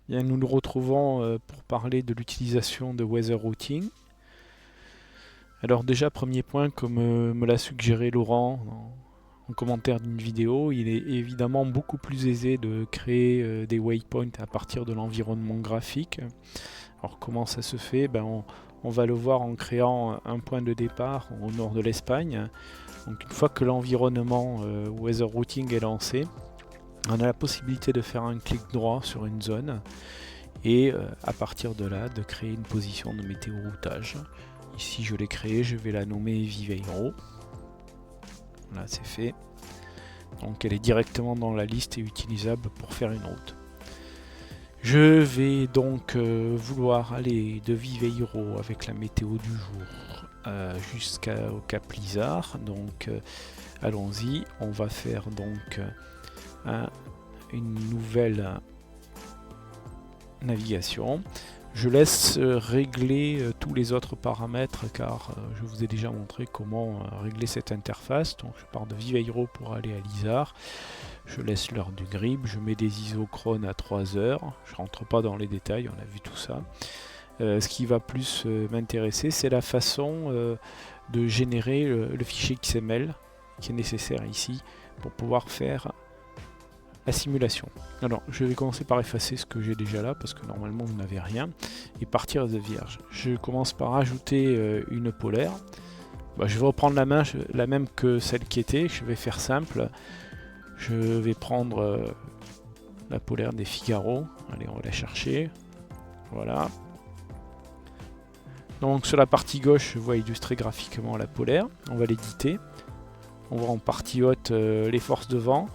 Bien, nous nous retrouvons pour parler de l'utilisation de Weather Routing. Alors déjà, premier point, comme me l'a suggéré Laurent en commentaire d'une vidéo, il est évidemment beaucoup plus aisé de créer des waypoints à partir de l'environnement graphique. Alors comment ça se fait? On va le voir en créant un point de départ au nord de l'Espagne. Donc une fois que l'environnement Weather Routing est lancé, on a la possibilité de faire un clic droit sur une zone et à partir de là de créer une position de météo routage. Ici je l'ai créée, je vais la nommer Viveiro. Là c'est fait. Donc elle est directement dans la liste et utilisable pour faire une route. Je vais donc vouloir aller de Viveiro avec la météo du jour jusqu'au Cap Lizard. Donc allons-y, on va faire donc une nouvelle navigation. Je laisse régler tous les autres paramètres car je vous ai déjà montré comment régler cette interface. Donc je pars de Viveiro pour aller à Lizard. Je laisse l'heure du grip, je mets des isochrones à 3 heures. Je rentre pas dans les détails, on a vu tout ça. Ce qui va plus m'intéresser, c'est la façon de générer le fichier XML qui est nécessaire ici pour pouvoir faire la simulation. Alors, je vais commencer par effacer ce que j'ai déjà là, parce que normalement vous n'avez rien, et partir de vierge. Je commence par ajouter une polaire. Je vais reprendre la même que celle qui était, je vais faire simple. Je vais prendre la polaire des Figaro. Allez, on va la chercher. Voilà. Donc sur la partie gauche, je vois illustrer graphiquement la polaire. On va l'éditer. On voit en partie haute les forces de vent,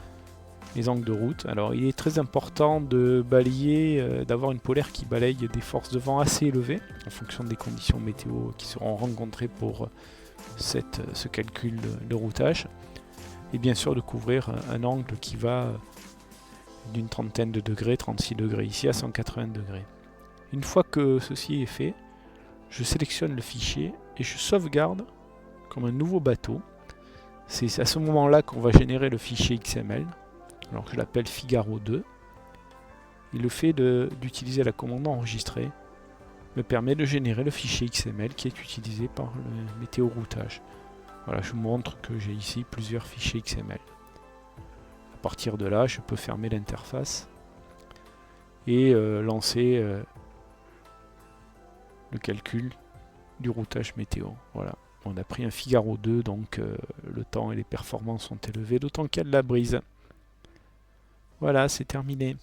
les angles de route. Alors il est très important de balayer, d'avoir une polaire qui balaye des forces de vent assez élevées en fonction des conditions météo qui seront rencontrées pour ce calcul de routage. Et bien sûr de couvrir un angle qui va d'une trentaine de degrés, 36 degrés ici à 180 degrés. Une fois que ceci est fait, je sélectionne le fichier et je sauvegarde comme un nouveau bateau. C'est à ce moment-là qu'on va générer le fichier XML. Alors je l'appelle Figaro 2. Et le fait d'utiliser la commande enregistrer me permet de générer le fichier XML qui est utilisé par le météo routage. Voilà, je vous montre que j'ai ici plusieurs fichiers XML. À partir de là, je peux fermer l'interface et lancer le calcul du routage météo. Voilà, on a pris un Figaro 2, donc le temps et les performances sont élevés, d'autant qu'il y a de la brise. Voilà, c'est terminé.